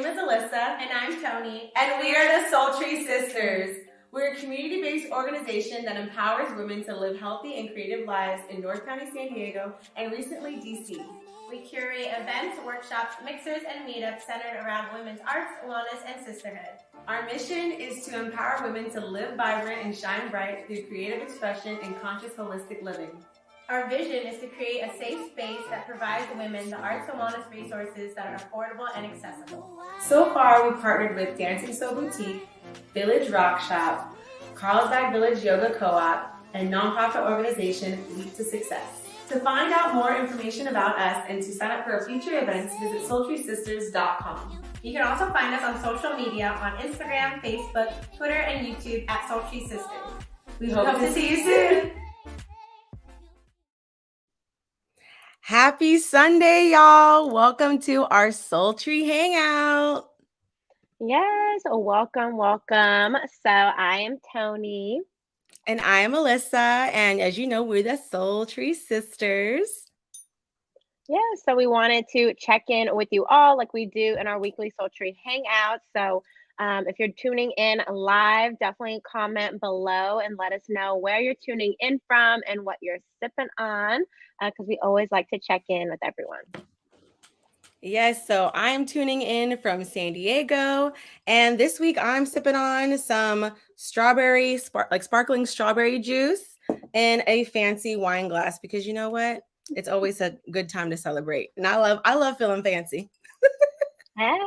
name is Alyssa. And I'm Tony. And we are the Soultry Sisters. We're a community-based organization that empowers women to live healthy and creative lives in North County, San Diego, and recently, DC. We curate events, workshops, mixers, and meetups centered around women's arts, wellness, and sisterhood. Our mission is to empower women to live vibrant and shine bright through creative expression and conscious holistic living. Our vision is to create a safe space that provides women the arts and wellness resources that are affordable and accessible. So far, we partnered with Dancing So Boutique, Village Rock Shop, Carlsbad Village Yoga Co-op, and nonprofit organization Leap to Success. To find out more information about us and to sign up for future events, visit SoultrySisters.com. You can also find us on social media on Instagram, Facebook, Twitter, and YouTube at Soultry Sisters. We hope to see you soon. Happy Sunday, y'all. Welcome to our Soultry Hangout. Yes, welcome. So I am Tony. And I am Alyssa. And as you know, we're the Soultry Sisters. Yeah, so we wanted to check in with you all like we do in our weekly Soultry Hangout. So if you're tuning in live, definitely comment below and let us know where you're tuning in from and what you're sipping on, because we always like to check in with everyone. Yes, so I'm tuning in from San Diego, and this week I'm sipping on some sparkling strawberry juice in a fancy wine glass, because you know what? It's always a good time to celebrate, and I love feeling fancy. Hey.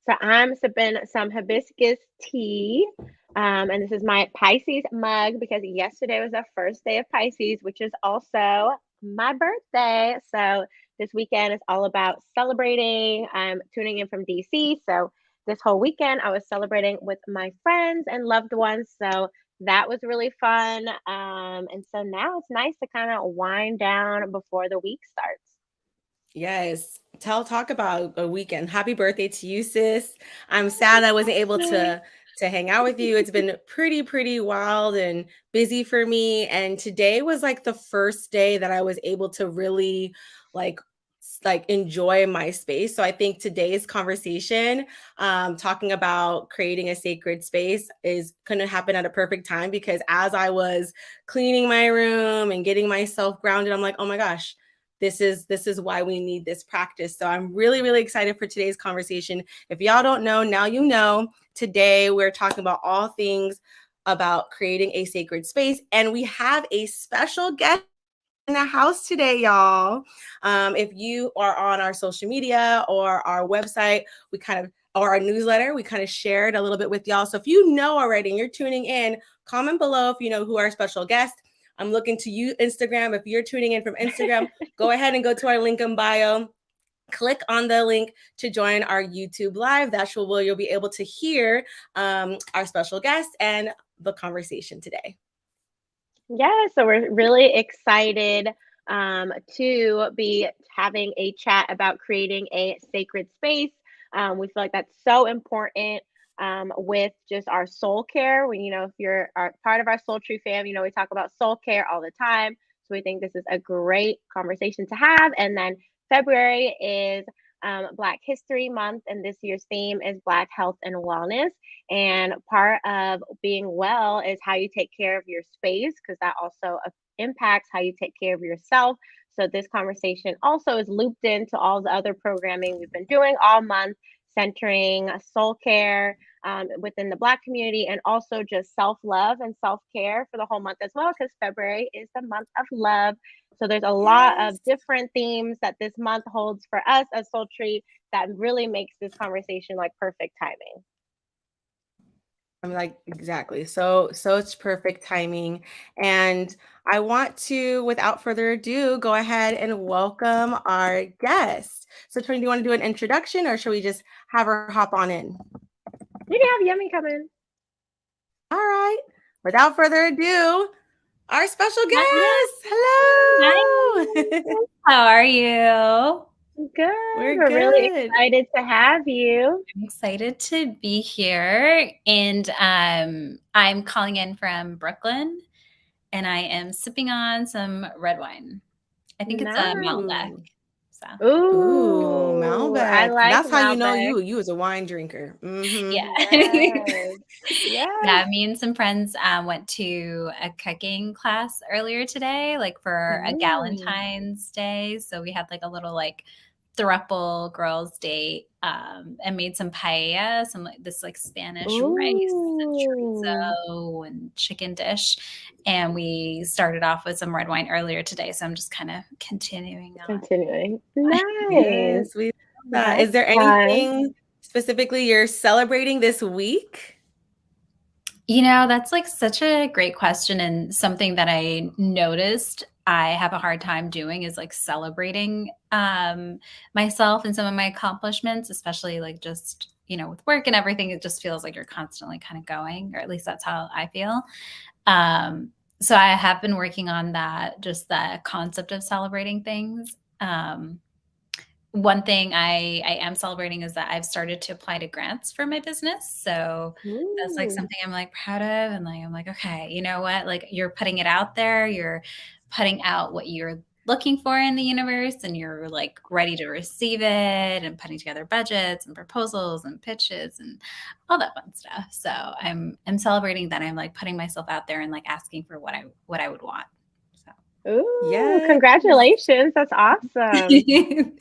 So I'm sipping some hibiscus tea, and this is my Pisces mug because yesterday was the first day of Pisces, which is also my birthday. So this weekend is all about celebrating. I'm tuning in from DC, so this whole weekend I was celebrating with my friends and loved ones. So that was really fun. And so now it's nice to kind of wind down before the week starts. Yes. Talk about a weekend. Happy birthday to you, sis. I'm sad I wasn't able to hang out with you. It's been pretty wild and busy for me. And today was like the first day that I was able to really like enjoy my space. So I think today's conversation, talking about creating a sacred space, is going to happen at a perfect time, because as I was cleaning my room and getting myself grounded, I'm like, oh my gosh, this is why we need this practice. So I'm really excited for today's conversation. If y'all don't know, now you know. Today we're talking about all things about creating a sacred space, and we have a special guest in the house today, y'all. If you are on our social media or our website, or our newsletter, we kind of shared a little bit with y'all. So if you know already and you're tuning in, comment below if you know who our special guest. I'm looking to you, Instagram. If you're tuning in from Instagram, go ahead and go to our link in bio. Click on the link to join our YouTube live. That's where you'll be able to hear our special guest and the conversation today. Yeah, so we're really excited to be having a chat about creating a sacred space. We feel like that's so important with just our soul care. When, if you're part of our Soultry fam, we talk about soul care all the time. So we think this is a great conversation to have. And then February is Black History Month, and this year's theme is Black Health and Wellness. And part of being well is how you take care of your space, because that also impacts how you take care of yourself. So this conversation also is looped into all the other programming we've been doing all month, centering soul care within the Black community, and also just self-love and self-care for the whole month as well, because February is the month of love. So there's a lot of different themes that this month holds for us as Soultry that really makes this conversation like perfect timing. I'm like, exactly. So it's perfect timing. And I want to, without further ado, go ahead and welcome our guest. So Tony, do you want to do an introduction, or should we just have her hop on in? You can have Yemmie come in. All right. Without further ado, our special guest. Hello. Hi. How are you? Good. We're good. Really excited to have you. I'm excited to be here. And I'm calling in from Brooklyn, and I am sipping on some red wine. I think it's a Malbec. So Ooh, Ooh, I Malbec. like That's how you know Malbec. you as a wine drinker. yeah. Yes. Yes. Yeah, me and some friends went to a cooking class earlier today, like for a Mm. Galentine's Day. So we had like a little like throuple girls date and made some paella, some like this like Spanish rice and Ooh. chorizo and chicken dish. And we started off with some red wine earlier today. So I'm just kind of continuing on. Continuing. Nice. Yes, we love that. Is That's there fun. anything specifically you're celebrating this week? That's like such a great question and something that I noticed I have a hard time doing is like celebrating myself and some of my accomplishments, especially like just, with work and everything. It just feels like you're constantly kind of going, or at least that's how I feel. Um, so I have been working on that, just the concept of celebrating things. One thing I am celebrating is that I've started to apply to grants for my business. So that's like Ooh. something I'm like proud of. And like, I'm like, okay, you know what? Like you're putting it out there, you're putting out what you're looking for in the universe and you're like ready to receive it and putting together budgets and proposals and pitches and all that fun stuff. So I'm celebrating that I'm like putting myself out there and like asking for what I would want. So Ooh, Yes. congratulations. That's awesome.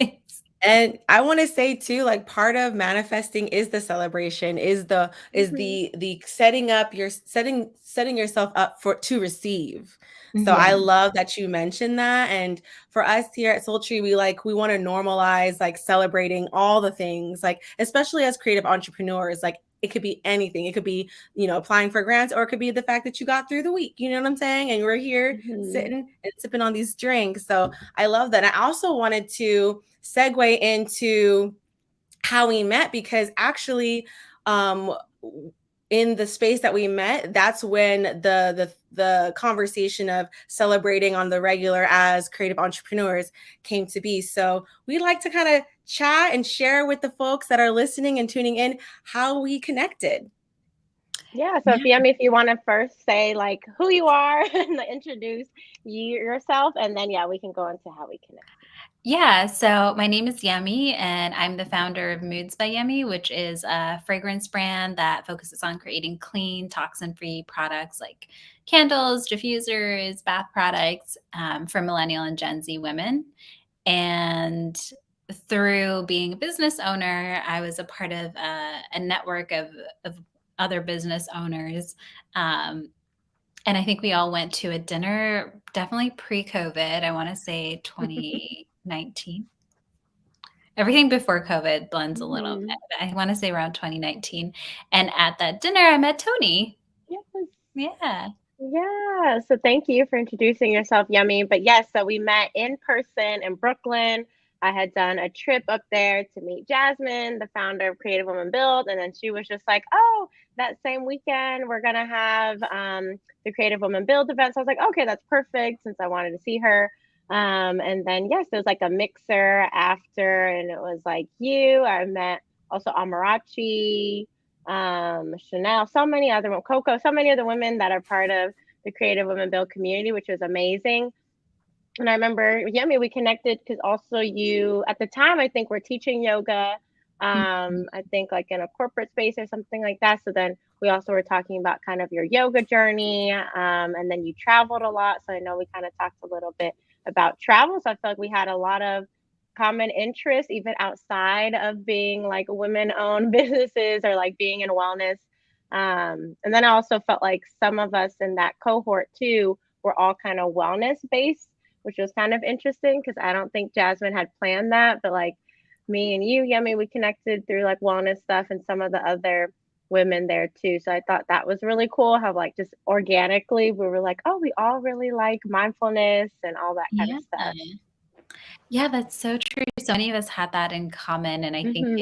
thanks. And I want to say too, like part of manifesting is the celebration, is Mhm. the setting up your setting yourself up for to receive. So I Yeah. love that you mentioned that. And for us here at Soultry, we want to normalize like celebrating all the things, like especially as creative entrepreneurs, like it could be anything. It could be, applying for grants, or it could be the fact that you got through the week. You know what I'm saying? And we're here Mhm. sitting and sipping on these drinks. So I love that. I also wanted to segue into how we met, because actually um in the space that we met, that's when the conversation of celebrating on the regular as creative entrepreneurs came to be. So we like to kind of chat and share with the folks that are listening and tuning in how we connected. Yeah, so Yeah. if you wanna first say, like, who you are and like, introduce yourself, and then, yeah, we can go into how we connect. Yeah, so my name is Yemmie, and I'm the founder of Moods by Yemmie, which is a fragrance brand that focuses on creating clean, toxin-free products like candles, diffusers, bath products for millennial and Gen Z women. And through being a business owner, I was a part of a network of other business owners. Um, and I think we all went to a dinner, definitely pre-COVID. I want to say 2019. Everything before COVID blends a little Mhm. bit. But I want to say around 2019. And at that dinner, I met Tony. Yes. Yeah. Yeah, so thank you for introducing yourself, Yummy. But yes, so we met in person in Brooklyn. I had done a trip up there to meet Jasmine, the founder of Creative Woman Build, and then she was just like, "Oh, that same weekend we're gonna have the Creative Woman Build event." So I was like, "Okay, that's perfect," since I wanted to see her. And then yes, there was like a mixer after, and it was like you. I met also Amarachi, Chanel, so many other Coco, so many other women that are part of the Creative Women Build community, which was amazing. And I remember, Yemi, we connected because also you, at the time, I think we're teaching yoga, Mhm. I think like in a corporate space or something like that. So then we also were talking about kind of your yoga journey. And then you traveled a lot. So I know we kind of talked a little bit about travel. So I feel like we had a lot of common interests, even outside of being like women owned businesses or like being in wellness. And then I also felt like some of us in that cohort too were all kind of wellness based, which was kind of interesting because I don't think Jasmine had planned that, but like me and you, Yummy, we connected through like wellness stuff and some of the other women there too. So I thought that was really cool how like just organically we were like, oh, we all really like mindfulness and all that kind of Yeah. stuff. Yeah, that's so true. So many of us had that in common. And I think Hmm.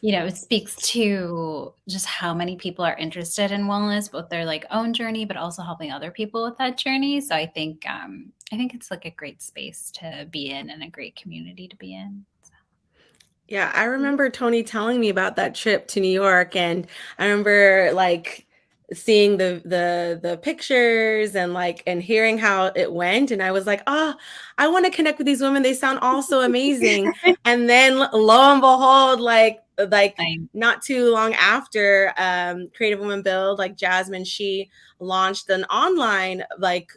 it speaks to just how many people are interested in wellness, both their like own journey, but also helping other people with that journey. So I think it's like a great space to be in and a great community to be in. Yeah, I remember Tony telling me about that trip to New York, and I remember like seeing the pictures and like and hearing how it went, and I was like, "Ah, I want to connect with these women. They sound all so amazing." And then lo and behold, like I, not too long after Creative Women Build, like Jasmine, she launched an online like,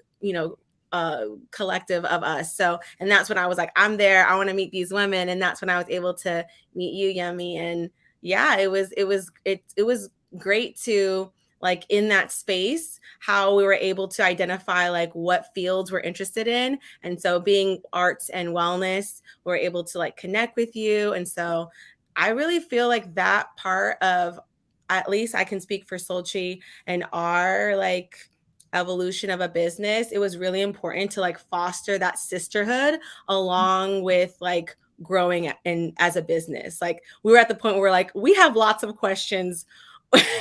collective of us. So, and that's when I was like, I'm there. I want to meet these women, and that's when I was able to meet you, Yemmie. And yeah, it was great to like in that space how we were able to identify like what fields we're interested in, and so being arts and wellness, we're able to like connect with you. And so I really feel like that part of, at least I can speak for Soultry and our like evolution of a business, it was really important to like foster that sisterhood along with like growing in as a business. Like we were at the point where we're like, we have lots of questions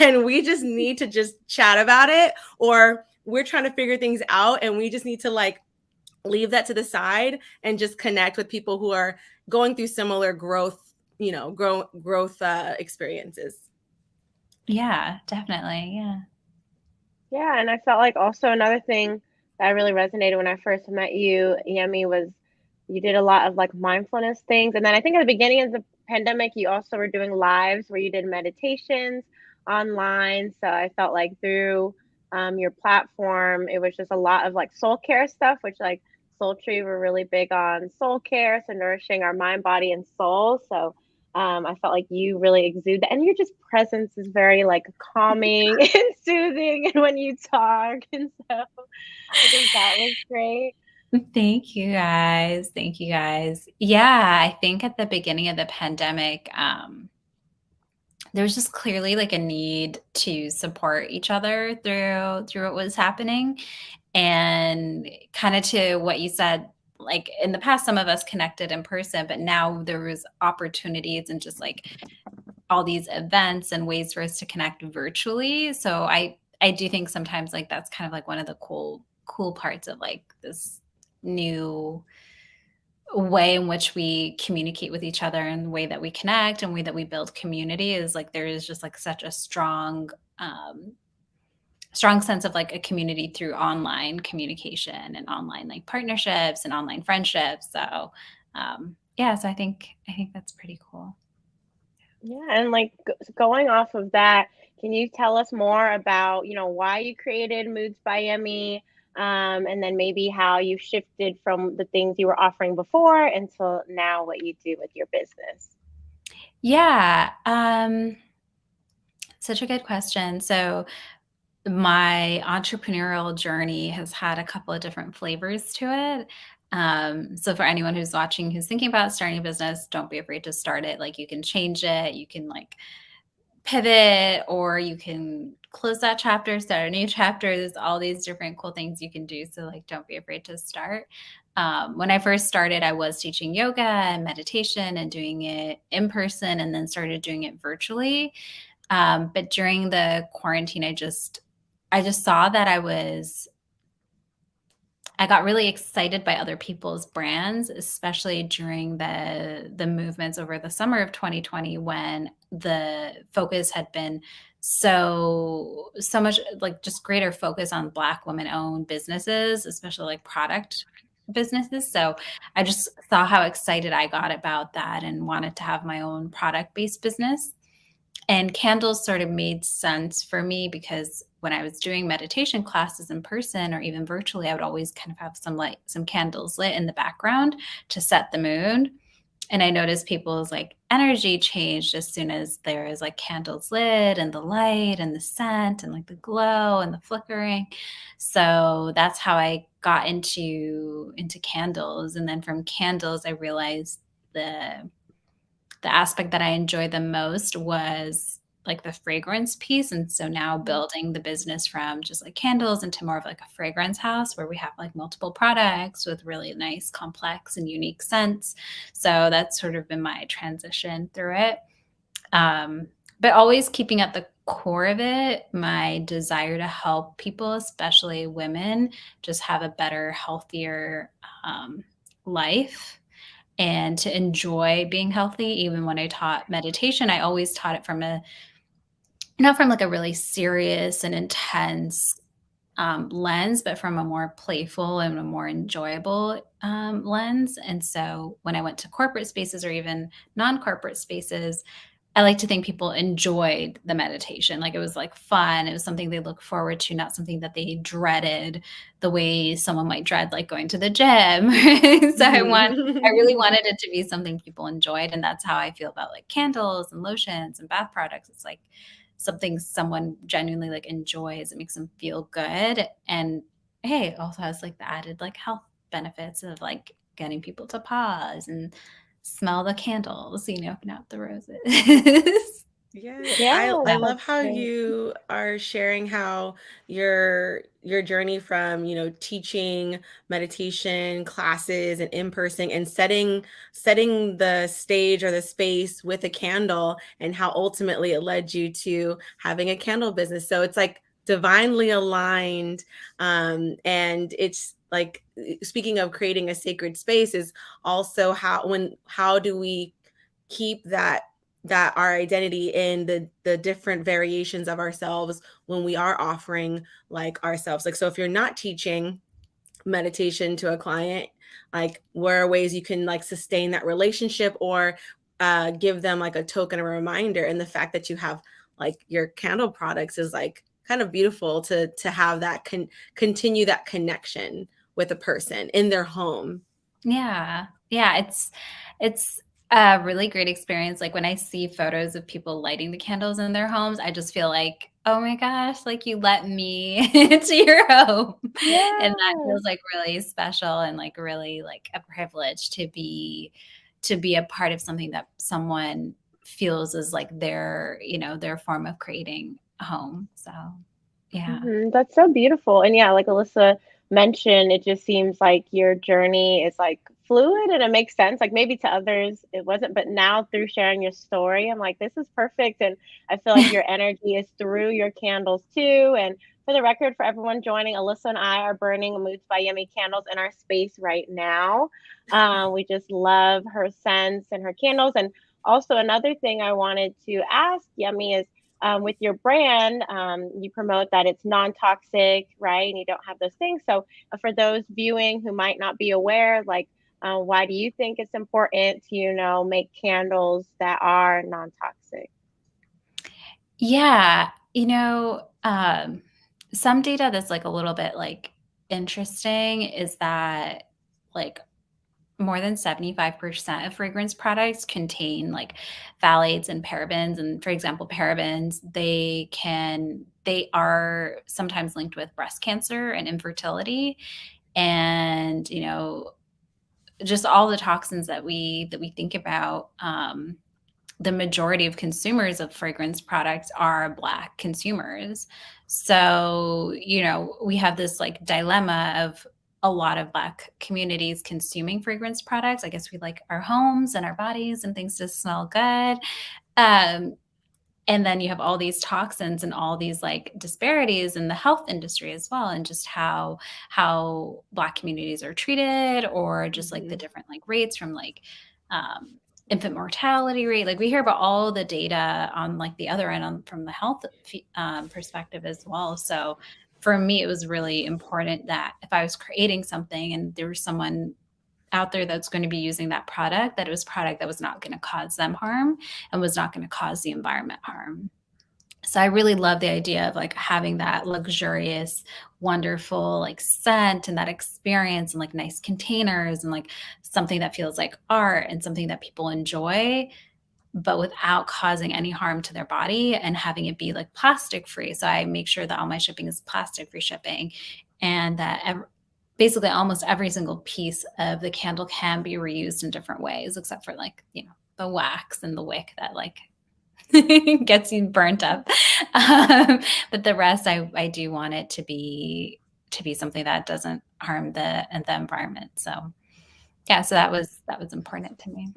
and we just need to just chat about it, or we're trying to figure things out and we just need to like leave that to the side and just connect with people who are going through similar growth, growth experiences. yeah, definitely. Yeah. Yeah, and I felt like also another thing that really resonated when I first met you, Yemi, was you did a lot of like mindfulness things. And then I think at the beginning of the pandemic, you also were doing lives where you did meditations online. So I felt like through your platform, it was just a lot of like soul care stuff, which like Soultry were really big on soul care, so nourishing our mind, body, and soul. So I felt like you really exude that, and your just presence is very like calming and soothing, and when you talk, and so I think that was great. Thank you guys. Thank you guys. Yeah, I think at the beginning of the pandemic, there was just clearly like a need to support each other through what was happening. And kind of to what you said, like in the past, some of us connected in person, but now there was opportunities and just like all these events and ways for us to connect virtually. So I do think sometimes like that's kind of like one of the cool parts of like this new way in which we communicate with each other and the way that we connect and way that we build community is like there is just like such a um strong sense of like a community through online communication and online like partnerships and online friendships. So yeah, so I think that's pretty cool. Yeah, and like going off of that, can you tell us more about, why you created Moods by Yummy, and then maybe how you shifted from the things you were offering before until now what you do with your business? Yeah, such a good question. So my entrepreneurial journey has had a couple of different flavors to it. So for anyone who's watching who's thinking about starting a business, don't be afraid to start it. Like you can change it, you can like pivot, or you can close that chapter, start a new chapter. There's all these different cool things you can do. So like don't be afraid to start. When I first started, I was teaching yoga and meditation and doing it in person and then started doing it virtually. But during the quarantine, I just saw that I got really excited by other people's brands, especially during the movements over the summer of 2020 when the focus had been so much like just greater focus on Black women-owned businesses, especially like product businesses. So I just saw how excited I got about that and wanted to have my own product-based business. And candles sort of made sense for me because when I was doing meditation classes in person or even virtually, I would always kind of have some candles lit in the background to set the mood. And I noticed people's like energy changed as soon as there is like candles lit and the light and the scent and like the glow and the flickering. So that's how I got into candles. And then from candles, I realized the aspect that I enjoyed the most was like the fragrance piece. And so now Mhm. building the business from just like candles into more of like a fragrance house where we have like multiple products with really nice, complex, and unique scents. So that's sort of been my transition through it. Um, but always keeping at the core of it, my desire to help people, especially women, just have a better, healthier life and to enjoy being healthy. Even when I taught meditation, I always taught it from not from like a really serious and intense lens, but from a more playful and a more enjoyable lens. And so when I went to corporate spaces or even non-corporate spaces, I like to think people enjoyed the meditation. Like it was like fun. It was something they look forward to, not something that they dreaded the way someone might dread like going to the gym. So I really Mhm. wanted it to be something people enjoyed. And that's how I feel about like candles and lotions and bath products. It's like something someone genuinely like enjoys. It makes them feel good. And hey, it also has like the added like health benefits of like getting people to pause and smell the candles, not the roses. Yes, Yeah, I that's love how great. you are sharing how your journey from, teaching meditation classes and in person and setting the stage or the space with a candle and how ultimately it led you to having a candle business. So it's like divinely aligned. And it's like speaking of creating a sacred space is also how do we keep that our identity in the different variations of ourselves when we are offering like ourselves. Like, so if you're not teaching meditation to a client, like where are ways you can like sustain that relationship or give them like a token or a reminder. And the fact that you have like your candle products is like kind of beautiful to have that continue that connection with a person in their home. Yeah. Yeah, it's a really great experience. Like when I see photos of people lighting the candles in their homes, I just feel like, "Oh my gosh, like you let me into your home." And that Yeah. feels like really special and like really like a privilege to be a part of something that someone feels is like their form of creating a home. So, yeah. That's so beautiful. And yeah, like Alyssa mentioned, it just seems like your journey is like fluid and it makes sense. Like maybe to others it wasn't, but now through sharing your story, I'm like, this is perfect. And I feel like your energy is through your candles too. And for the record, for everyone joining, Alyssa and I are burning Moods by Yummy candles in our space right now. We just love her scents and her candles. And also, another thing I wanted to ask Yummy is with your brand, you promote that it's non-toxic, right? And you don't have those things. So for those viewing who might not be aware, like, why do you think it's important to, make candles that are non-toxic? Yeah, some data that's like a little bit like interesting is that like more than 75% of fragrance products contain like phthalates and parabens. And for example, parabens, they are sometimes linked with breast cancer and infertility. And, just all the toxins that we think about. The majority of consumers of fragrance products are Black consumers. So, we have this like dilemma of a lot of Black communities consuming fragrance products. I guess we like our homes and our bodies and things to smell good. Um, and then you have all these toxins and all these like disparities in the health industry as well, and just how Black communities are treated, or just like the Mhm. different like rates from like um, infant mortality rate. Like we hear about all the data on like the other end from the health perspective as well. So for me, it was really important that if I was creating something and there was someone out there that's going to be using that product, that it was product that was not going to cause them harm and was not going to cause the environment harm. So I really love the idea of like having that luxurious, wonderful like scent and that experience and like nice containers and like something that feels like art and something that people enjoy, but without causing any harm to their body, and having it be like plastic free. So I make sure that all my shipping is plastic free shipping, and that basically almost every single piece of the candle can be reused in different ways, except for like, the wax and the wick that like gets you burnt up. But the rest, I do want it to be something that doesn't harm the environment. So yeah, so that was important to me.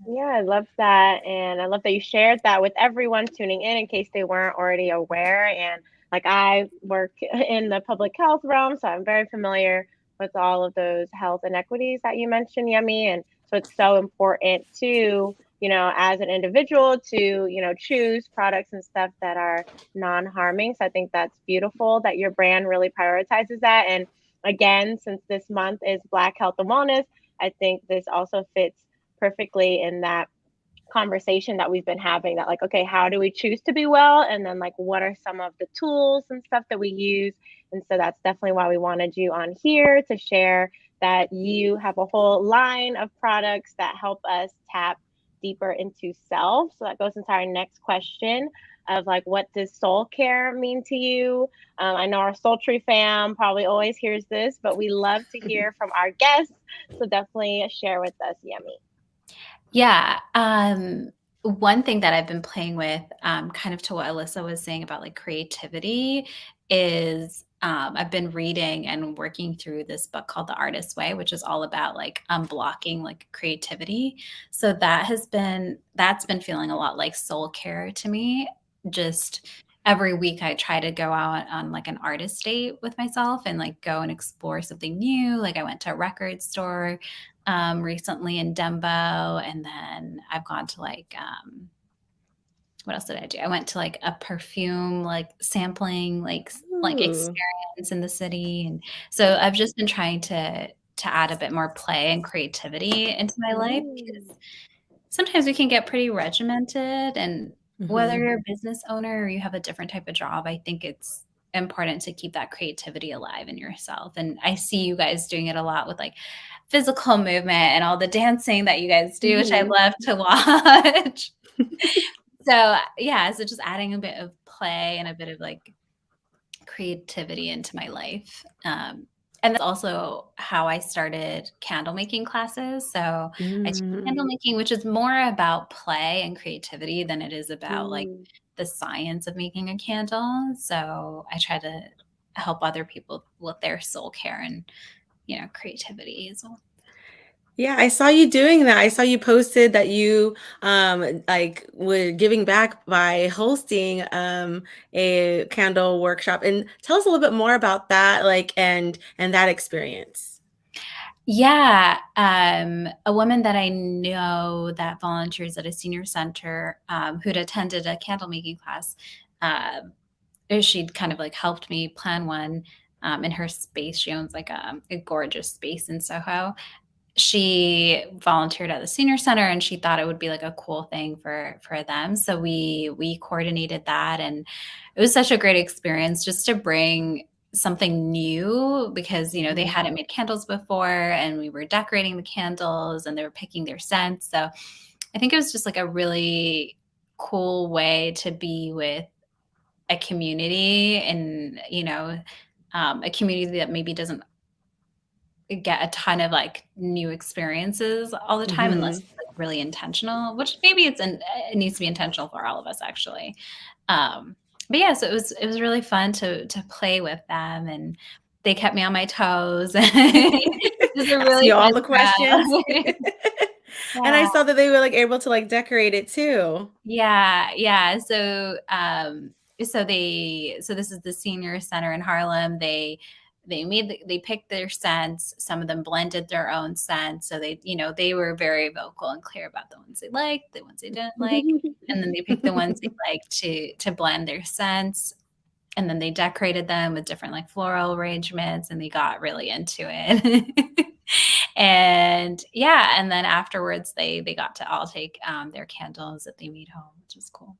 Yeah, I love that. And I love that you shared that with everyone tuning in case they weren't already aware. And like I work in the public health realm, so I'm very familiar with all of those health inequities that you mentioned, Yummy. And so it's so important to as an individual to, choose products and stuff that are non-harming. So I think that's beautiful that your brand really prioritizes that. And again, since this month is Black Health and Wellness, I think this also fits perfectly in that conversation that we've been having, that like, okay, how do we choose to be well, and then like what are some of the tools and stuff that we use. And so that's definitely why we wanted you on here to share that you have a whole line of products that help us tap deeper into self. So that goes into our next question of like, what does soul care mean to you? I know our Soultry fam probably always hears this, but we love to hear from our guests, so definitely share with us, Yemmie. Yeah. One thing that I've been playing with, kind of to what Alyssa was saying about like creativity, is I've been reading and working through this book called The Artist's Way, which is all about like unblocking like creativity. So that's been feeling a lot like soul care to me. Just every week I try to go out on like an artist date with myself and like go and explore something new. Like I went to a record store recently in Dumbo. And then I've gone to like, what else did I do? I went to like a perfume, like sampling, like Ooh. experience in the city. And so I've just been trying to add a bit more play and creativity into my life, Mm. because sometimes we can get pretty regimented. And whether Mhm. you're a business owner or you have a different type of job, I think it's important to keep that creativity alive in yourself. And I see you guys doing it a lot with like physical movement and all the dancing that you guys do, which I Mhm. love to watch. So yeah, so just adding a bit of play and a bit of like creativity into my life. And that's also how I started candle making classes. So I teach candle Mm. making, which is more about play and creativity than it is about like Mm. the science of making a candle. So I try to help other people with their soul care and, creativity as well. Yeah, I saw you doing that. I saw you posted that you like were giving back by hosting a candle workshop. And tell us a little bit more about that, like and that experience. Yeah, a woman that I know that volunteers at a senior center, who'd attended a candle making class, uh, she'd kind of like helped me plan one in her space. She owns like a gorgeous space in Soho. She volunteered at the senior center, and she thought it would be like a cool thing for them. So we coordinated that, and it was such a great experience just to bring something new, because they Mhm. hadn't made candles before, and we were decorating the candles and they were picking their scents. So I think it was just like a really cool way to be with a community, and a community that maybe doesn't get a ton of like new experiences all the time, unless Mhm. it's like really intentional, which maybe it needs to be intentional for all of us actually. um but yeah, so it was really fun to play with them, and they kept me on my toes. It was a Asking really you all the fun questions. crowd. And I Yeah. saw that they were like able to like decorate it too. Yeah, yeah. So this is the senior center in Harlem. They picked their scents. Some of them blended their own scents. So they were very vocal and clear about the ones they liked, the ones they didn't like, and then they picked the ones they liked to blend their scents. And then they decorated them with different like floral arrangements, and they got really into it. And yeah, and then afterwards they got to all take their candles that they made home, which is cool.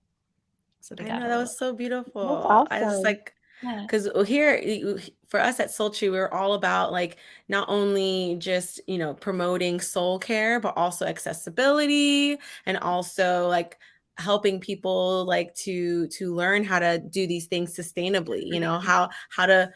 So they I got know a that little. was so That's beautiful. I just awesome. like Yeah. because here for us at Soultry, we're all about like not only just promoting soul care, but also accessibility and also like helping people like to learn how to do these things sustainably. How to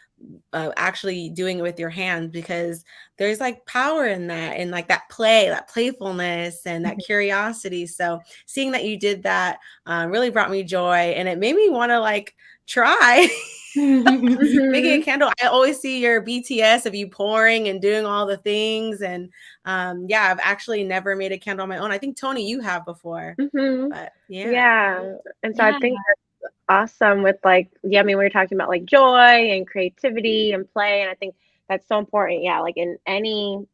actually doing it with your hands because there's like power in that and like that play, that playfulness, and that curiosity. So seeing that you did that really brought me joy, and it made me want to like try making a Mhm. candle. I always see your BTS of you pouring and doing all the things, and yeah, I've actually never made a candle on my own. I think Tony, you have before, Mhm. but yeah. Yeah. And so I Yeah. think that's awesome with like, yeah, I mean, we were talking about like joy and creativity and play. And I think that's so important. Yeah. Like in any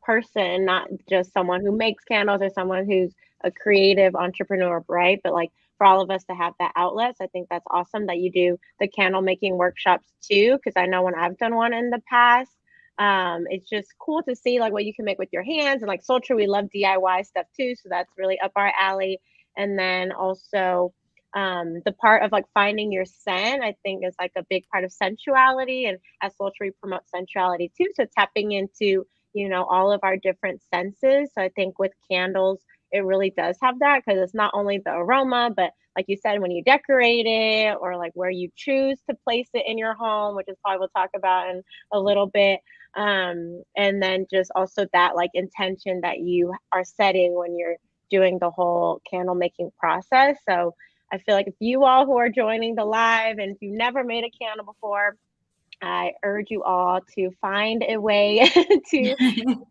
person, not just someone who makes candles or someone who's a creative entrepreneur, right? But like for all of us to have that outlet, so I think that's awesome that you do the candle making workshops too. Because I know when I've done one in the past, it's just cool to see like what you can make with your hands. And like Soultry, we love DIY stuff too, so that's really up our alley. And then also the part of like finding your scent, I think is like a big part of sensuality, and as Soultry promotes sensuality too, so tapping into, you know, all of our different senses. So I think with candles it really does have that, because it's not only the aroma, but like you said, when you decorate it or like where you choose to place it in your home, which is probably we'll talk about in a little bit. And then just also that like intention that you are setting when you're doing the whole candle making process. So I feel like if you all who are joining the live and if you've never made a candle before, I urge you all to find a way to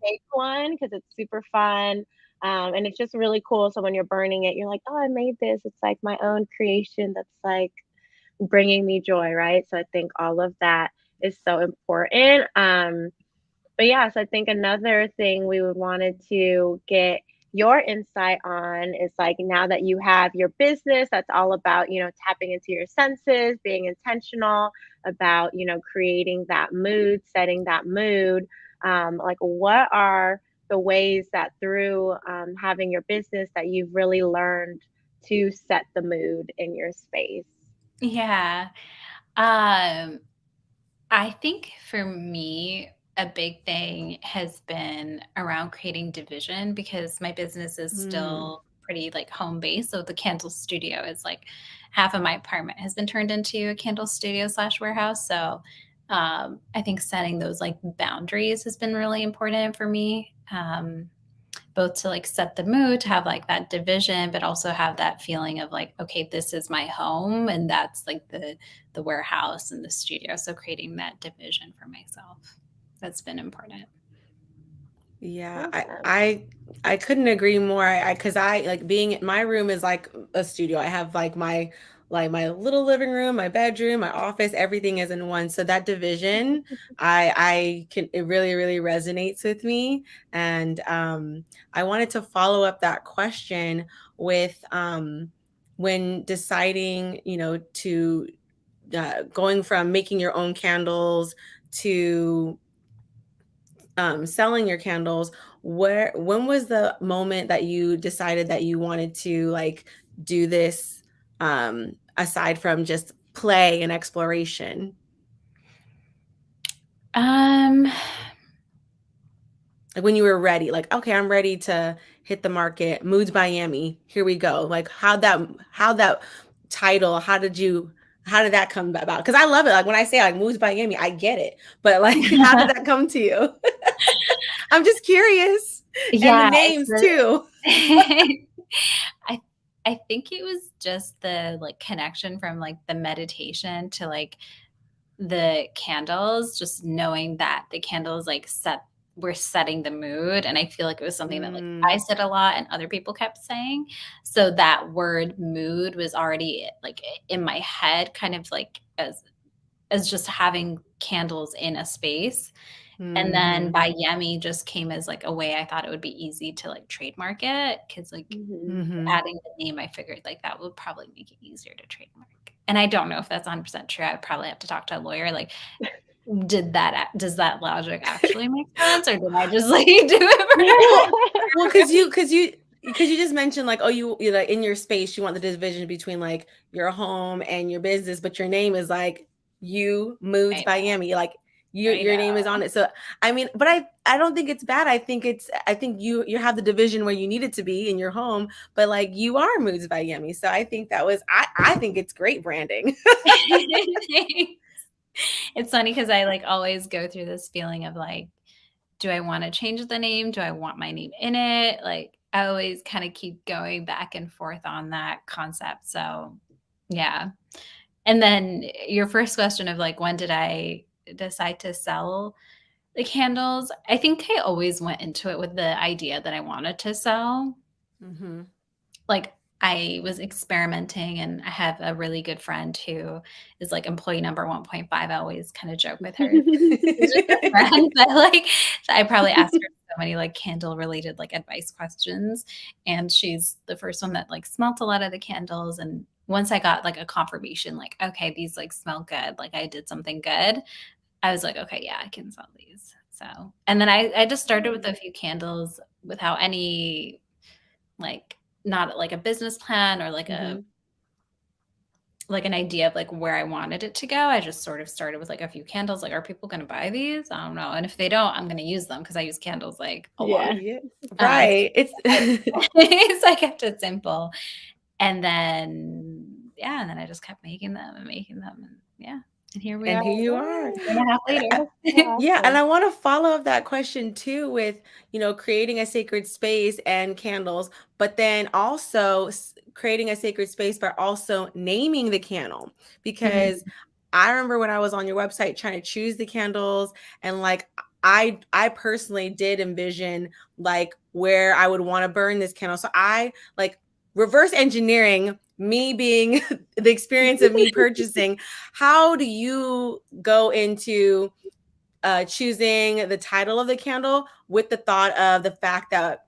make one, because it's super fun. And it's just really cool. So when you're burning it, you're like, oh, I made this. It's like my own creation that's like bringing me joy, right? So I think all of that is so important. But yeah, so I think another thing we would wanted to get your insight on is like now that you have your business that's all about, you know, tapping into your senses, being intentional about, you know, creating that mood, setting that mood. Like what are the ways that through having your business that you've really learned to set the mood in your space? Yeah. Um, I think for me, a big thing has been around creating division because my business is Mm. still pretty like home based. So the candle studio is like half of my apartment has been turned into a candle studio slash warehouse. So I think setting those like boundaries has been really important for me. Both to like set the mood, to have like that division, but also have that feeling of like, okay, this is my home and that's like the warehouse and the studio. So creating that division for myself. That's been important. Yeah, Awesome. I couldn't agree more. Because I like being my room is like a studio. I have like my little living room, my bedroom, my office, everything is in one. So that division, I can it really resonates with me. And I wanted to follow up that question with when deciding, you know, to going from making your own candles to selling your candles, when was the moment that you decided that you wanted to like do this aside from just play and exploration? Um, Like when you were ready, like, okay, I'm ready to hit the market. Moods by Yemmie. Here we go. Like how that title, how did that come about? Because I love it. Like when I say like Moods by Yemmie, I get it. But like how did that come to you? I'm just curious. And the yeah, names too. I I think it was just the like connection from like the meditation to like the candles, just knowing that the candles like were setting the mood. And I feel like it was something that like I Mm, said a lot and other people kept saying. So that word mood was already like in my head, kind of like as just having candles in a space. And then mhm, by Yummy just came as like a way I thought it would be easy to like trademark it, because like Mhm. mhm. adding the name, I figured like that would probably make it easier to trademark. And I don't know if that's 100% true. I'd probably have to talk to a lawyer. Like, does that logic actually make sense, or did I just like do it Well, well, because you just mentioned like, oh, you like in your space, you want the division between like your home and your business, but your name is like you for Moods I by know, Yami. Like I your name is on it. So I mean, but I don't think it's bad. I think you have the division where you need it to be in your home, but like you are Moods by Yemi. So I think I think it's great branding. know. It's funny because I like always go through this feeling of like, do I want to change the name? Do I want my name in it? Like I always kind of keep going back and forth on that concept. So yeah. And then your first question of like, when did I decide to sell the candles? I think I always went into it with the idea that I wanted to sell. Hmm. Like I was experimenting, and I have a really good friend who is like employee number 1.5. I always kind of joke with her. She's just a friend, but like I probably ask her so many like candle related like advice questions. And she's the first one that like smelt a lot of the candles. And once I got like a confirmation, like, okay, these like smell good, like I did something good, I was like, okay, yeah, I can sell these. So, and then I just started with a few candles without any like, not like a business plan or like a like an idea of like where I wanted it to go. I just sort of started with like a few candles. Like, are people going to buy these? I don't know. And if they don't, I'm going to use them because I use candles like a lot. Yeah. Yeah. Uh, Right. It's so I kept it simple. And then, yeah, and then I just kept making them and making them. And yeah, and here we and are, here you are. 2.5 later. That's so Yeah, and awesome. I want to follow up that question too with, creating a sacred space and candles, but then also creating a sacred space, but also naming the candle. Because I remember when I was on your website trying to choose the candles, and like I personally did envision like where I would want to burn this candle. So I like reverse engineering me being the experience of me purchasing. How do you go into choosing the title of the candle with the thought of the fact that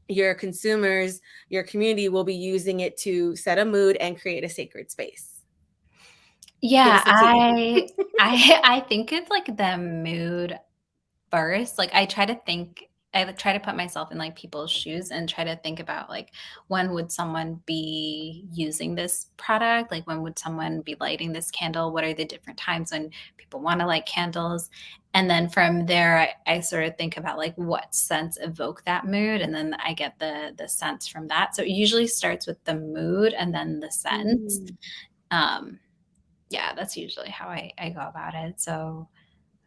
your consumers, your community will be using it to set a mood and create a sacred space? Give Yeah, us a tea. I think it's like the mood first. Like I try to put myself in like people's shoes and try to think about like when would someone be using this product? Like when would someone be lighting this candle? What are the different times when people want to light candles? And then from there, I sort of think about like what scents evoke that mood, and then I get the scents from that. So it usually starts with the mood and then the scents. Um, yeah, that's usually how I go about it. So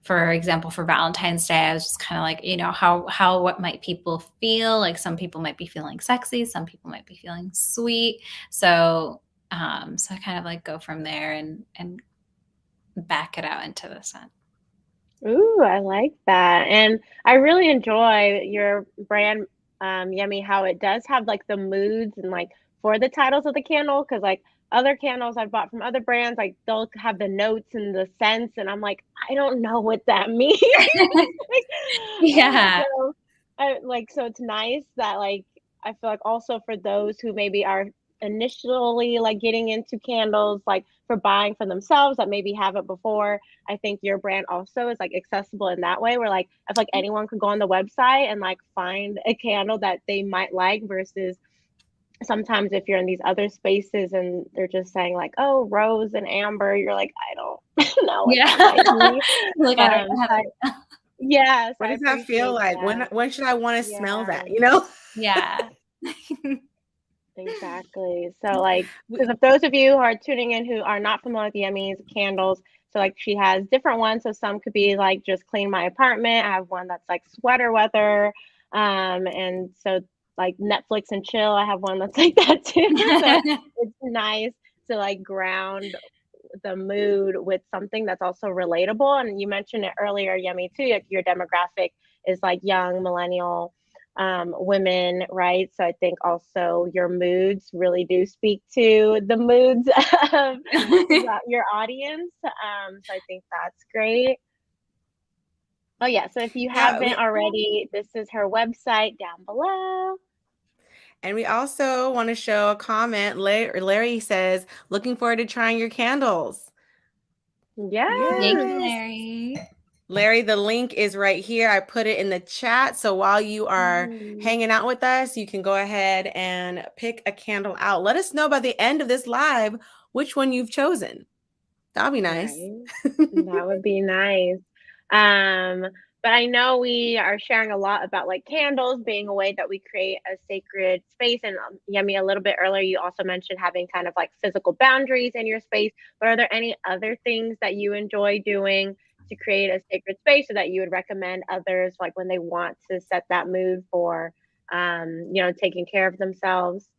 for example, for Valentine's Day, I was just kind of like, what might people feel? Like some people might be feeling sexy, some people might be feeling sweet. So so I kind of like go from there and back it out into the scent. Ooh, I like that. And I really enjoy your brand, Yummy, how it does have like the moods and like for the titles of the candle. Cause like other candles I've bought from other brands, like they'll have the notes and the scents, and I'm like, I don't know what that means. Like, Yeah. so so it's nice that like I feel like also for those who maybe are initially like getting into candles, like for buying for themselves that maybe haven't before, I think your brand also is like accessible in that way where like I feel like anyone could go on the website and like find a candle that they might like versus sometimes if you're in these other spaces and they're just saying like, oh, rose and amber, you're like, I don't know what Yeah. that might be. Like I don't know So yes, What I does that feel appreciate like? that. When should I want to smell Yeah. that? You know? Yeah. Exactly. So, like, We- because if those of you who are tuning in who are not familiar with Yemmie's candles, so like she has different ones. So some could be like just clean my apartment. I have one that's like sweater weather. And so like Netflix and chill, I have one that's like that too. So it's nice to like ground the mood with something that's also relatable. And you mentioned it earlier, Yemmie, too, like your demographic is like young millennial women, right? So I think also your moods really do speak to the moods of your audience. So I think that's great. Oh yeah, so if you yeah, haven't already, this is her website down below. and we also want to show a comment. Larry says, looking forward to trying your candles. Thank Yes. you, Yes. Larry. Larry, the link is right here. I put it in the chat. So while you are Mm, hanging out with us, you can go ahead and pick a candle out. Let us know by the end of this live which one you've chosen. That'll be nice. right. That would be nice. Um, but I know we are sharing a lot about like candles being a way that we create a sacred space. And Yemi, a little bit earlier, you also mentioned having kind of like physical boundaries in your space. But are there any other things that you enjoy doing to create a sacred space, or that you would recommend others like when they want to set that mood for, taking care of themselves?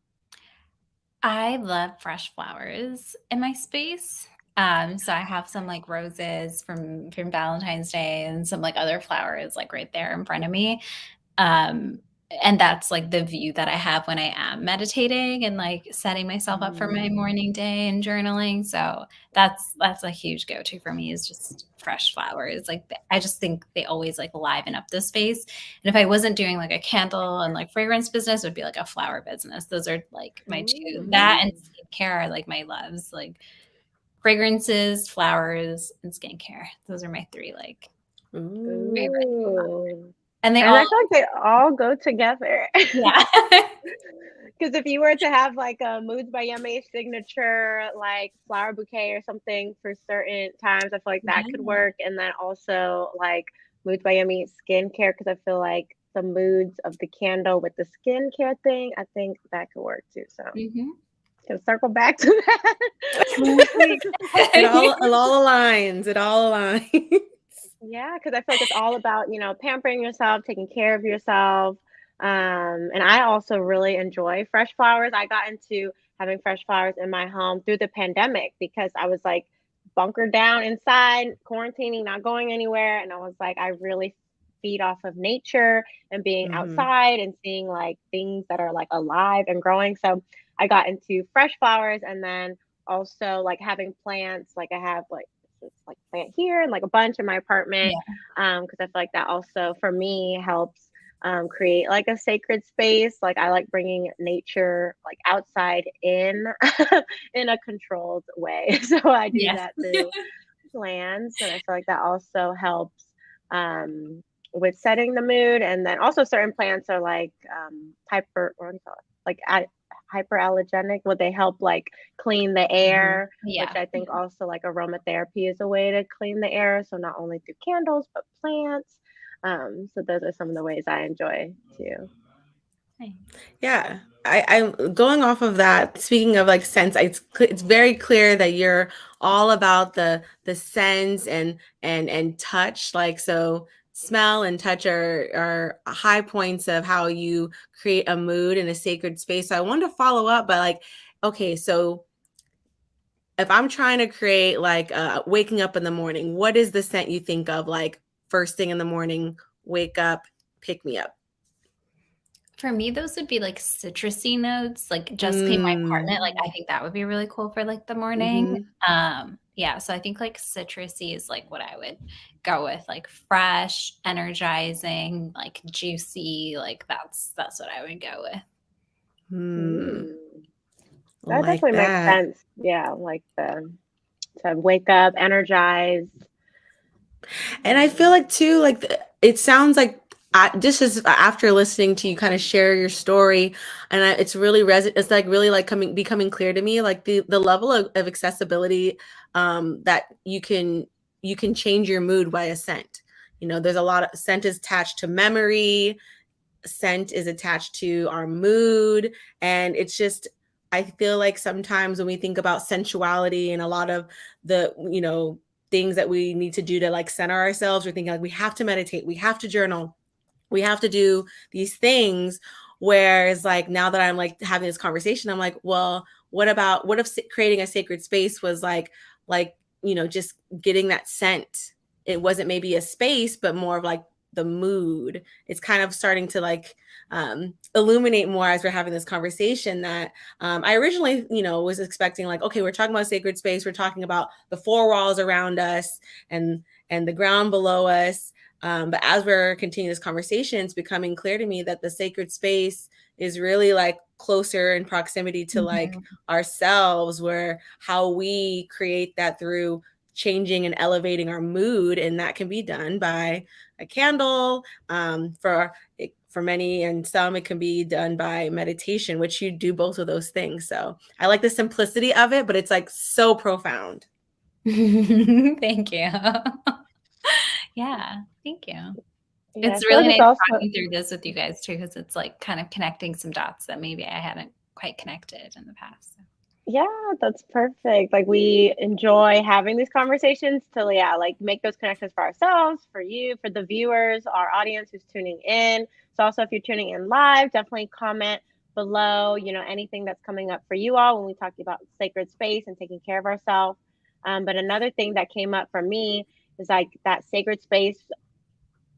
I love fresh flowers in my space. So I have some like roses from Valentine's Day and some like other flowers like right there in front of me. Um, and that's like the view that I have when I am meditating and like setting myself up for my morning day and journaling. So that's a huge go-to for me, is just fresh flowers. Like I just think they always like liven up the space. And if I wasn't doing like a candle and like fragrance business, it would be like a flower business. Those are like my two. That and skincare are like my loves. Like fragrances, flowers, and skincare. Those are my three like favorite. Ooh. And they And all I feel like they all go together. yeah. Because if you were to have like a Moods by Yummy signature, like flower bouquet or something for certain times, I feel like that could Yeah. work. And then also like Moods by Yummy skincare, because I feel like the moods of the candle with the skincare thing, I think that could work too. So Mhm. can circle back to that next week. It all aligns. It all aligns. Yeah, because I feel like it's all about, pampering yourself, taking care of yourself. And I also really enjoy fresh flowers. I got into having fresh flowers in my home through the pandemic because I was like bunkered down inside, quarantining, not going anywhere. And I was like, I really feed off of nature and being Hmm. outside and seeing like things that are like alive and growing. So I got into fresh flowers, and then also like having plants. Like I have like this like plant here and like a bunch in my apartment, Yeah. because I feel like that also for me helps create like a sacred space. Like I like bringing nature like outside in in a controlled way. So I do Yes. that through plants, and I feel like that also helps um, with setting the mood. And then also certain plants are like hyper, what do you call it? Like hyperallergenic, where they help like clean the Hmm. air, which Yeah. I think also like aromatherapy is a way to clean the air. So not only through candles, but plants. So those are some of the ways I enjoy too. Nice. Yeah. I'm going off of that. Speaking of like scents, it's very clear that you're all about the scents and touch. Like so, smell and touch are high points of how you create a mood in a sacred space. So I wanted to follow up, but like, okay, so if I'm trying to create like waking up in the morning, what is the scent you think of like first thing in the morning, wake up, pick me up? For me, those would be like citrusy notes, like just clean my Mm. apartment. Like I think that would be really cool for like the morning. Mm-hmm. Yeah, so I think like citrusy is like what I would go with, like fresh, energizing, like juicy, like that's what I would go with. Hmm. Mm, that Like definitely makes that. sense. Yeah, like the to wake up energized. And I feel like too, like it sounds like just as after listening to you kind of share your story, and it's really it's like really like becoming clear to me, like the level of accessibility that you can change your mood by a scent. There's a lot of scent is attached to memory, scent is attached to our mood, and it's just I feel like sometimes when we think about sensuality and a lot of the things that we need to do to like center ourselves, we're thinking like we have to meditate, we have to journal, we have to do these things. Whereas like now that I'm like having this conversation, I'm like, well, what if creating a sacred space was like just getting that scent. It wasn't maybe a space, but more of like the mood. It's kind of starting to like illuminate more as we're having this conversation that I originally was expecting like, okay, we're talking about sacred space, we're talking about the four walls around us and the ground below us. But as we're continuing this conversation, it's becoming clear to me that the sacred space is really like closer in proximity to like Mhm. ourselves, where how we create that through changing and elevating our mood. And that can be done by a candle. For many and some, it can be done by meditation, which you do both of those things. So I like the simplicity of it, but it's like so profound. Thank you. Yeah, thank you. Yeah, I It's feel like really it's nice also, talking through this with you guys too, because it's like kind of connecting some dots that maybe I hadn't quite connected in the past. So. yeah, that's perfect. Like we enjoy having these conversations to, yeah, like make those connections for ourselves, for you, for the viewers, our audience who's tuning in. So also if you're tuning in live, definitely comment below, anything that's coming up for you all when we talk about sacred space and taking care of ourselves. But another thing that came up for me is like that sacred space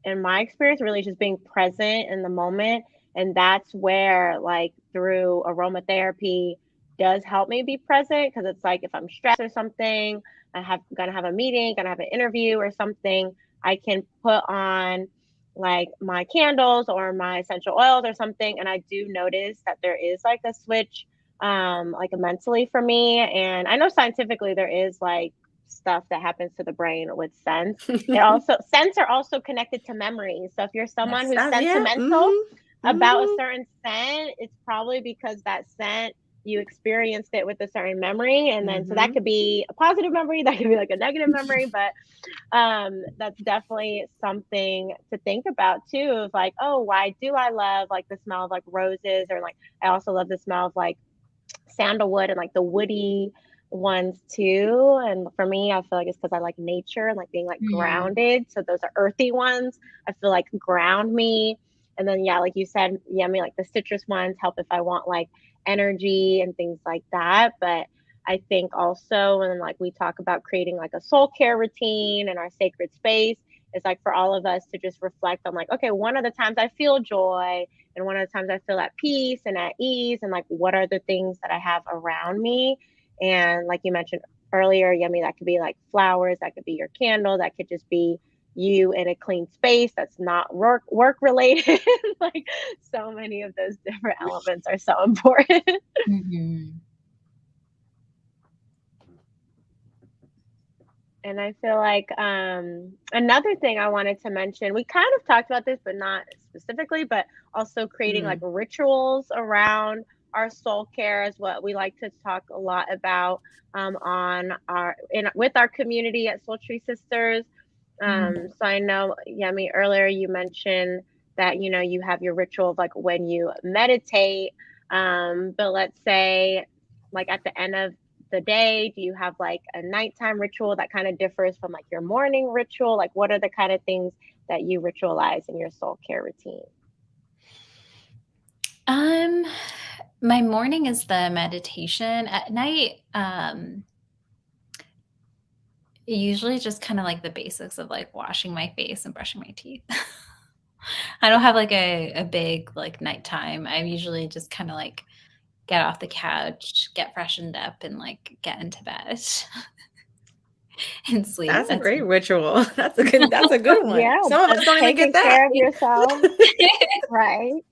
in my experience, really just being present in the moment And that's where, like, through aromatherapy does help me be present, because it's like if I'm stressed or something, gonna have a meeting, gonna have an interview or something, I can put on like my candles or my essential oils or something, and I do notice that there is like a switch, like mentally for me. And I know scientifically there is like stuff that happens to the brain with scents. It also Scents are also connected to memory. So if you're someone Yes. who's Yeah. sentimental about a certain scent, it's probably because that scent, you experienced it with a certain memory. And then so that Mhm. could be a positive memory, that could be like a negative memory, but that's definitely something to think about too, of like, oh, why do I love like the smell of like roses, or like I also love the smell of like sandalwood and like the woody ones too. And for me, I feel like it's because I like nature and like being like Mhm. grounded. So those are earthy ones. I feel like ground me. And then yeah, like you said, yummy, like the citrus ones help if I want like energy and things like that. But I think also when like we talk about creating like a soul care routine and our sacred space, it's like for all of us to just reflect on like, okay, one of the times I feel joy, and one of the times I feel at peace and at ease, and like, what are the things that I have around me? And like you mentioned earlier, Yummy, that could be like flowers, that could be your candle, that could just be you in a clean space that's not work related. Like so many of those different elements are so important. Mhm. And I feel like another thing I wanted to mention, we kind of talked about this, but not specifically, but also creating like Mm. rituals around our soul care is what we like to talk a lot about on with our community at Soultry Sisters. Mhm. So I know, Yemi, earlier you mentioned that you have your ritual of like when you meditate. But let's say, like at the end of the day, do you have like a nighttime ritual that kind of differs from like your morning ritual? Like, what are the kind of things that you ritualize in your soul care routine? Um, my morning is the meditation. At night, usually just kinda like the basics of, like, washing my face and brushing my teeth. I don't have, like, a big, like, nighttime. I usually just kinda, like, get off the couch, get freshened up, and, like, get into bed and sleep. That's a That's great ritual. That's a good one. Yeah, Some of us that's don't even get taking that. care of yourself, right?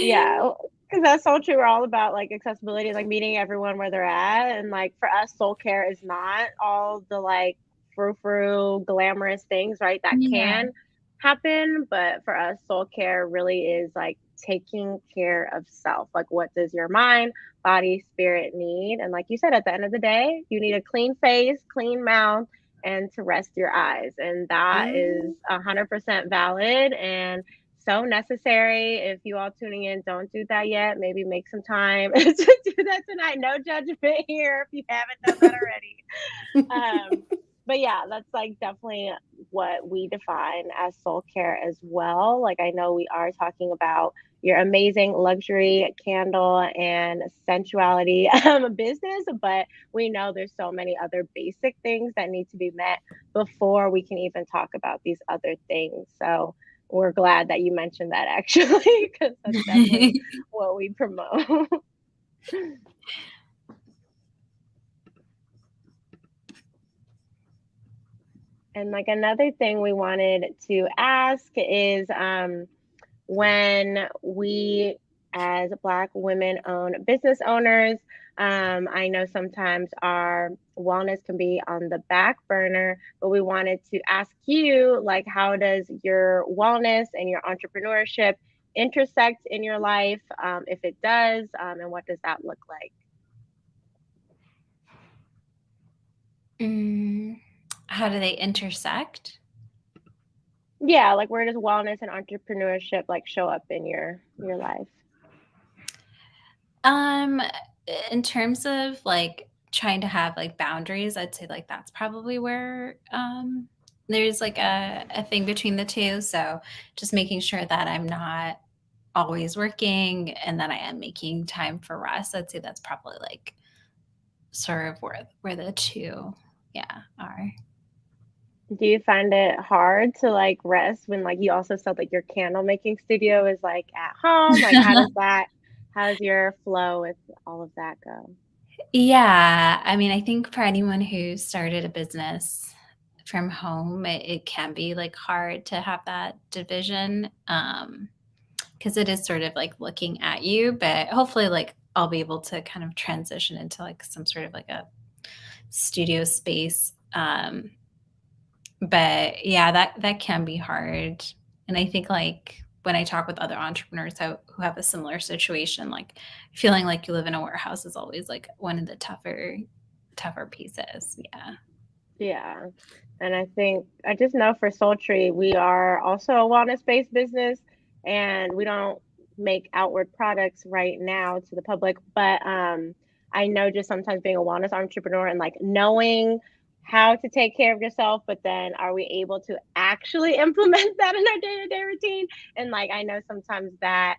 Yeah, because that's so true. We're all about like accessibility, like meeting everyone where they're at. And like for us, soul care is not all the like frou-frou glamorous things, right? That Yeah. can happen. But for us, soul care really is like taking care of self. Like, what does your mind, body, spirit need? And like you said, at the end of the day, you need a clean face, clean mouth, and to rest your eyes. And that is Mm. 100% valid. And so necessary. If you all tuning in don't do that yet, maybe make some time to do that tonight. No judgment here if you haven't done that already. But yeah, that's like definitely what we define as soul care as well. Like I know we are talking about your amazing luxury candle and sensuality business, but we know there's so many other basic things that need to be met before we can even talk about these other things. So we're glad that you mentioned that actually, because that's definitely what we promote. And like another thing we wanted to ask is when we as Black women owned business owners, I know sometimes our wellness can be on the back burner, but we wanted to ask you, like, how does your wellness and your entrepreneurship intersect in your life? If it does, and what does that look like? Mm, how do they intersect? Yeah, like where does wellness and entrepreneurship like show up in your life? Um, in terms of, like, trying to have, like, boundaries, I'd say, like, that's probably where, there's, like, a thing between the 2, so just making sure that I'm not always working and that I am making time for rest. I'd say that's probably, like, sort of where the 2, yeah, are. Do you find it hard to like rest when like you also said like your candle making studio is like at home? Like how does your flow with all of that go? Yeah, I mean, I think for anyone who started a business from home, it can be like hard to have that division, because it is sort of like looking at you, but hopefully like I'll be able to kind of transition into like some sort of like a studio space. But yeah, that can be hard. And I think like when I talk with other entrepreneurs who have a similar situation, like feeling like you live in a warehouse is always like one of the tougher pieces. Yeah. Yeah. And I think I just know for Soultry, we are also a wellness-based business and we don't make outward products right now to the public, but I know just sometimes being a wellness entrepreneur and like knowing how to take care of yourself, but then are we able to actually implement that in our day-to-day routine? And like I know sometimes that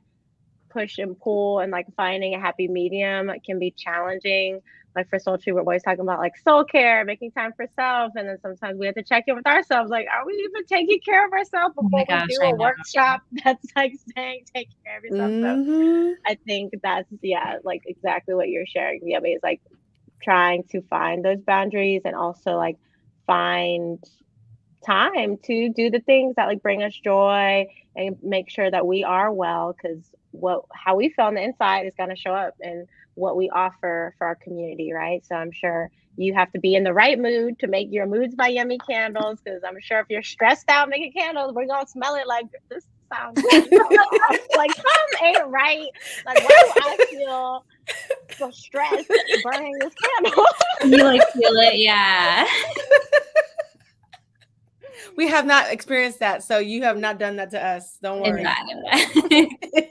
push and pull and like finding a happy medium can be challenging. Like for Soultry, we're always talking about like soul care, making time for self. And then sometimes we have to check in with ourselves. Like, are we even taking care of ourselves Oh my before we gosh, do I a know. workshop that's like saying take care of yourself? So Hmm. I think that's, yeah, like exactly what you're sharing. Yeah, is like trying to find those boundaries and also like find time to do the things that like bring us joy and make sure that we are well because what how we feel on the inside is going to show up in what we offer for our community, right? So I'm sure you have to be in the right mood to make your Moods by Yummy candles because I'm sure if you're stressed out making candles we're going to smell it like this sounds off, like something ain't right, like why do I feel so stressed burning this candle? You like feel it, yeah. We have not experienced that, so you have not done that to us. Don't It's worry. not, it's not.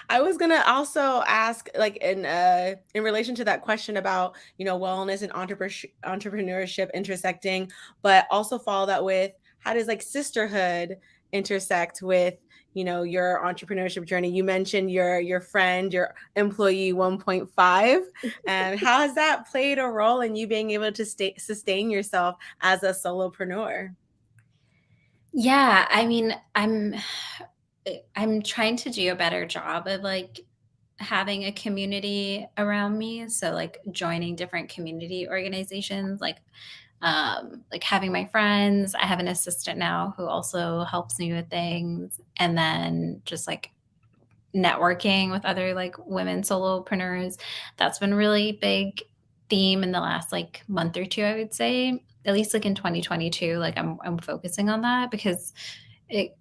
I was gonna also ask, like in relation to that question about wellness and entrepreneurship intersecting, but also follow that with how does like sisterhood intersect with your entrepreneurship journey? You mentioned your friend, your employee 1.5, and how has that played a role in you being able to sustain yourself as a solopreneur? Yeah, I mean, I'm trying to do a better job of like having a community around me. So like joining different community organizations, like having my friends. I have an assistant now who also helps me with things. And then just like networking with other like women solopreneurs. That's been really big theme in the last like month or two, I would say. At least like in 2022, like I'm focusing on that because it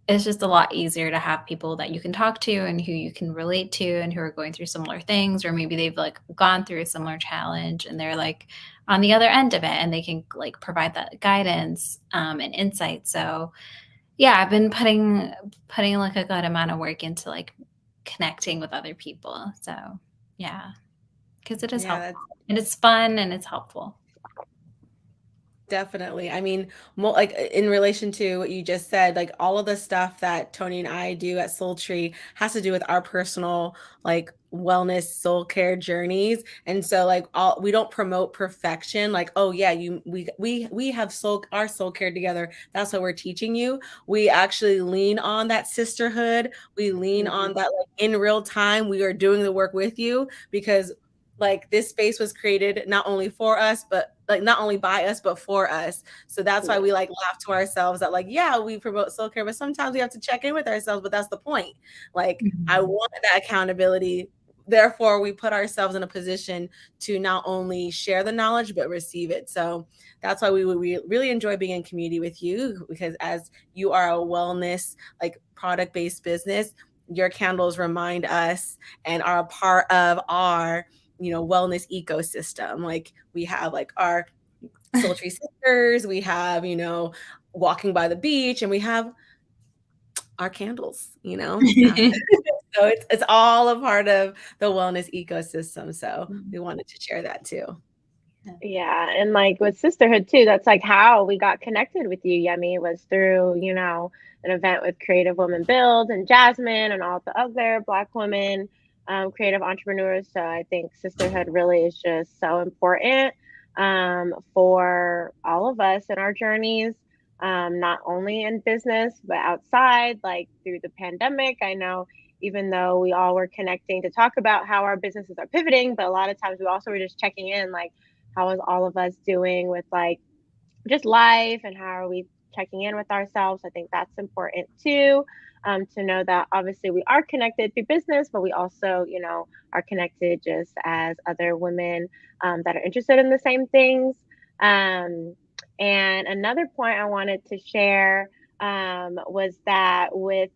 it's just a lot easier to have people that you can talk to and who you can relate to and who are going through similar things, or maybe they've like gone through a similar challenge and they're like on the other end of it and they can like provide that guidance and insight. So yeah, I've been putting like a good amount of work into like connecting with other people. So yeah, because it is Yeah, helpful that's and it's fun and it's helpful. definitely. I mean, like in relation to what you just said, like all of the stuff that Tony and I do at Soultree has to do with our personal like wellness soul care journeys. And so like all we don't promote perfection, like, oh yeah, we have our soul care together. That's what we're teaching you. We actually lean on that sisterhood. We lean on Mhm. that like in real time, we are doing the work with you because like this space was created not only for us but like not only by us but for us, so that's why Yeah. we like laugh to ourselves that like yeah we promote soul care but sometimes we have to check in with ourselves, but that's the point. Like I Mhm. want that accountability, therefore we put ourselves in a position to not only share the knowledge but receive it. So that's why we really enjoy being in community with you, because as you are a wellness like product based business, your candles remind us and are a part of our wellness ecosystem. Like we have like our sultry sisters, we have walking by the beach, and we have our candles so it's all a part of the wellness ecosystem, so we wanted to share that too. Yeah, and like with sisterhood too, that's like how we got connected with you, Yemi, was through, an event with Creative Women Build and Jasmine and all the other Black women creative entrepreneurs. So I think sisterhood really is just so important. for all of us in our journeys, not only in business, but outside, like through the pandemic. I know even though we all were connecting to talk about how our businesses are pivoting, but a lot of times we also were just checking in, like, how is all of us doing with like just life and how are we checking in with ourselves. I think that's important too, to know that obviously we are connected through business, but we also, are connected just as other women that are interested in the same things. Um, and another point I wanted to share was that with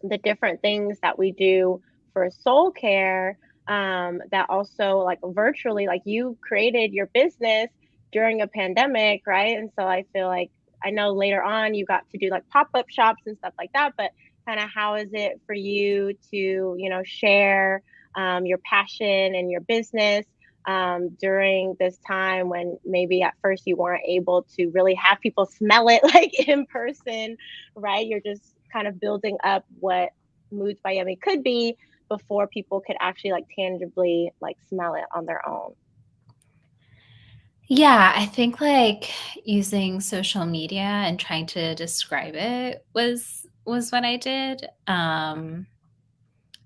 the different things that we do for soul care, that also like virtually, like you created your business during a pandemic, right? And so I feel like, I know later on you got to do like pop-up shops and stuff like that, but kind of how is it for you to, share your passion and your business during this time when maybe at first you weren't able to really have people smell it like in person, right? You're just kind of building up what Moods by Yemmie could be before people could actually like tangibly like smell it on their own. Yeah, I think like using social media and trying to describe it was what I did. And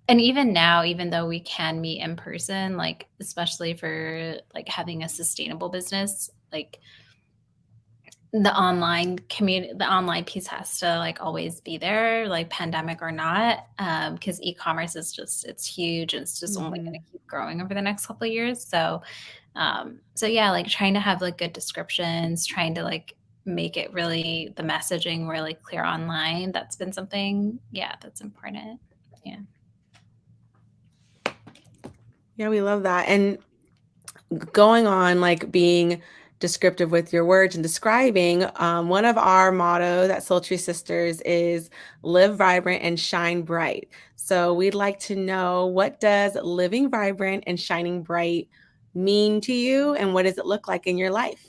even now, even though we can meet in person, like especially for like having a sustainable business, like the online piece has to like always be there, like pandemic or not, because e-commerce is just it's huge and it's just only going Mhm. to keep growing over the next couple of years. So yeah, like trying to have like good descriptions, trying to like make it really the messaging really clear online. That's been something, yeah, that's important. Yeah. Yeah, we love that. And going on like being descriptive with your words and describing, one of our mottos at Soultry Sisters is live vibrant and shine bright. So we'd like to know, what does living vibrant and shining bright mean to you, and what does it look like in your life?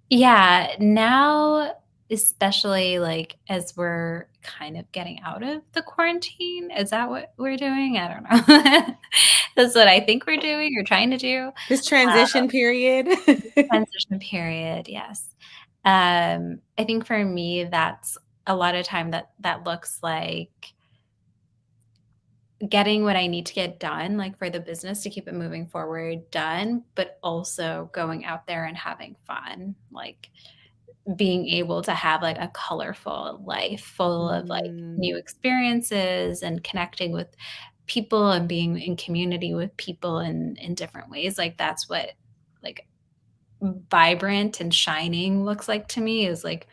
Yeah, now, especially, like, as we're kind of getting out of the quarantine, is that what we're doing? I don't know. That's what I think we're doing or trying to do. This transition period. Transition period, yes. I think for me, that's a lot of time that looks like getting what I need to get done, like, for the business to keep it moving forward done, but also going out there and having fun, like being able to have like a colorful life full of like Mm. new experiences and connecting with people and being in community with people in different ways. Like that's what like vibrant and shining looks like to me, is like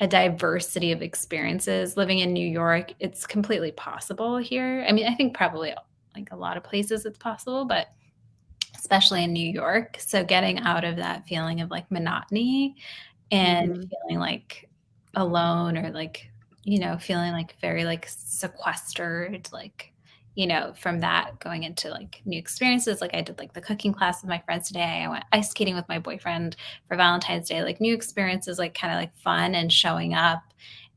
a diversity of experiences. Living in New York, it's completely possible here. I mean, I think probably like a lot of places it's possible, but especially in New York. So getting out of that feeling of like monotony and Mhm. feeling like alone or like, feeling like very like sequestered, like, from that going into like new experiences. Like I did like the cooking class with my friends today. I went ice skating with my boyfriend for Valentine's Day, like new experiences, like kind of like fun and showing up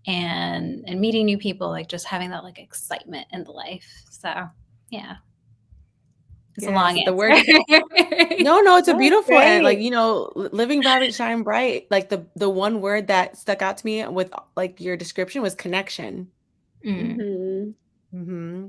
and meeting new people, like just having that like excitement in the life. So yeah, it's a long Yes, the word. answer. No, no, it's a No, it's beautiful, and like, great. living vibrant, shine bright. Like the one word that stuck out to me with like your description was connection. Mm, Hmm. Hmm.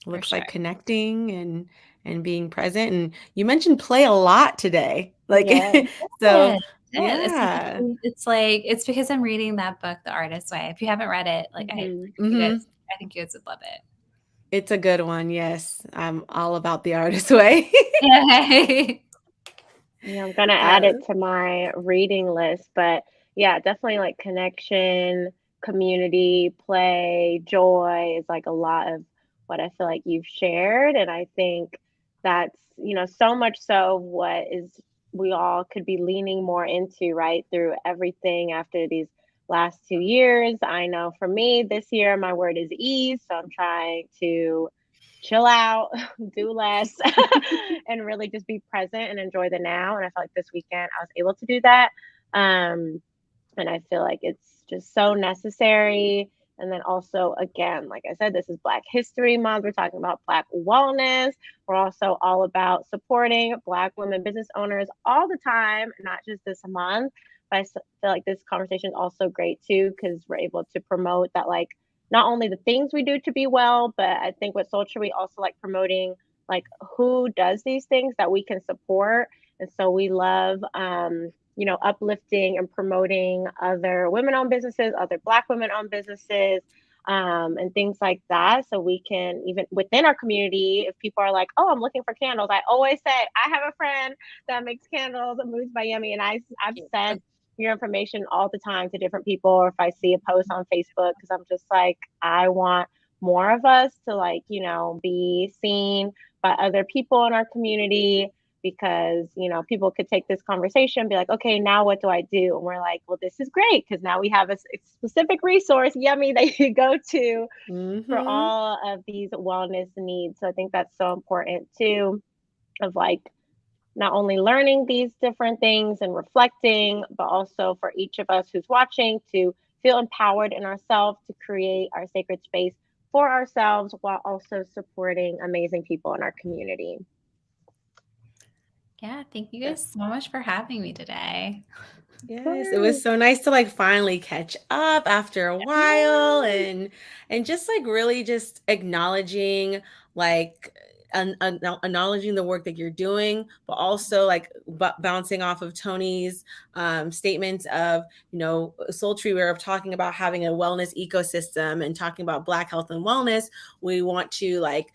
for Looks sure. like connecting and being present. And you mentioned play a lot today. Like, Yes. so It did. yeah. It's because I'm reading that book, The Artist's Way. If you haven't read it, like Hmm. Hmm. I think you guys would love it. It's a good one. Yes. I'm all about the artist way. Yeah. Yeah, I'm gonna add Uh, it to my reading list, but yeah, definitely like connection, community, play, joy is like a lot of what I feel like you've shared. And I think that's, so much so what is we all could be leaning more into, right? Through everything after these last 2 years. I know for me this year, my word is ease. So I'm trying to chill out, do less, and really just be present and enjoy the now. And I feel like this weekend I was able to do that. And I feel like it's just so necessary And then also, again, like I said, this is Black History Month. We're talking about Black wellness. We're also all about supporting Black women business owners all the time, not just this month. But I feel like this conversation is also great too, because we're able to promote that, like, not only the things we do to be well, but I think with Soultry, we also like promoting like who does these things that we can support. And so we love, uplifting and promoting other women-owned businesses, other Black women-owned businesses, and things like that. So we can, even within our community, if people are like, "Oh, I'm looking for candles," I always say, "I have a friend that makes candles at Moods by Yemmie," and I've sent your information all the time to different people, or if I see a post on Facebook, because I'm just like, I want more of us to, like, be seen by other people in our community, because people could take this conversation and be like, okay, now what do I do? And we're like, well, this is great, because now we have a specific resource, Yemmie, that you go to for Mm-hmm. all of these wellness needs. So I think that's so important too, of like not only learning these different things and reflecting, but also for each of us who's watching to feel empowered in ourselves to create our sacred space for ourselves, while also supporting amazing people in our community. Yeah, thank you guys so much for having me today. Of Yes, it was course. so nice to like finally catch up after a while, Yes. and just like really just acknowledging like acknowledging the work that you're doing, but also like bouncing off of Tony's statements of, Soultry, we were talking about having a wellness ecosystem and talking about Black health and wellness. We want to like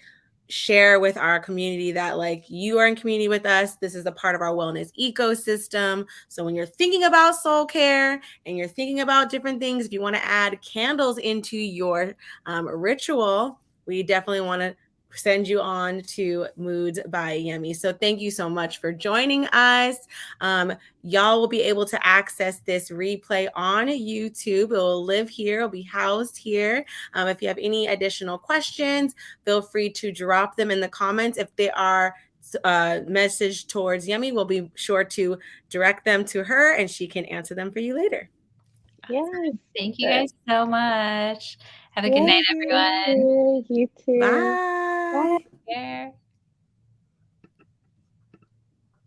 share with our community that like you are in community with us. This is a part of our wellness ecosystem. So when you're thinking about soul care and you're thinking about different things, if you want to add candles into your ritual, we definitely want to send you on to Moods by Yemmie. So thank you so much for joining us. Y'all will be able to access this replay on YouTube. It will live here, it'll be housed here. If you have any additional questions, feel free to drop them in the comments. If they are message towards Yemmie, we'll be sure to direct them to her and she can answer them for you later. Yes. Thank you guys so much. Have a good night, Yes. Thank everyone. you. You too. Bye. Bye. Take care.